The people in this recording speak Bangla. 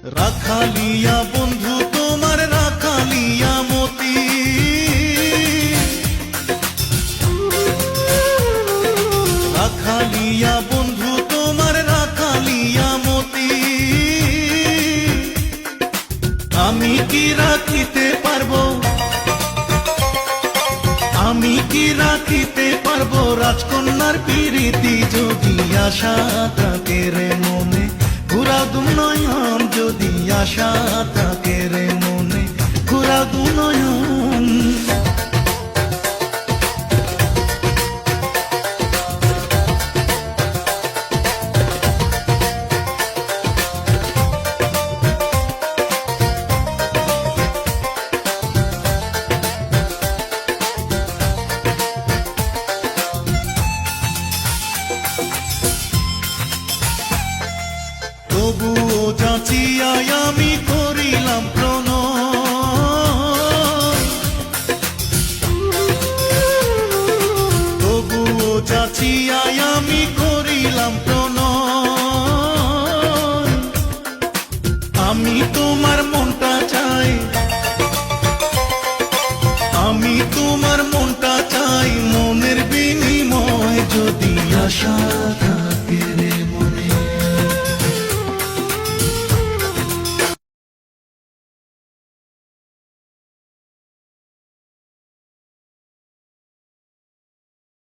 রাখালিয়া বন্ধু তোমার রাখালিয়া মতি, রাখালিয়া বন্ধু তোমার রাখালিয়া মতি। আমি কি রাখিতে পারবো, আমি কি রাখিতে পারবো রাজকন্যার প্রীতি, যদি আশা থাকে রে মনে ঘুরা দু নয়ন, যদি আশা থাকে রে মনে ঘুরা দু নয়ন। তবুও যাচিয়াই আমি করিলাম প্রণয়, তবুও যাচিয়াই আমি করিলাম প্রণয়। আমি তোমার মনটা চাই, আমি তোমার মনটা চাই, মনের বিনিময় যদি আশা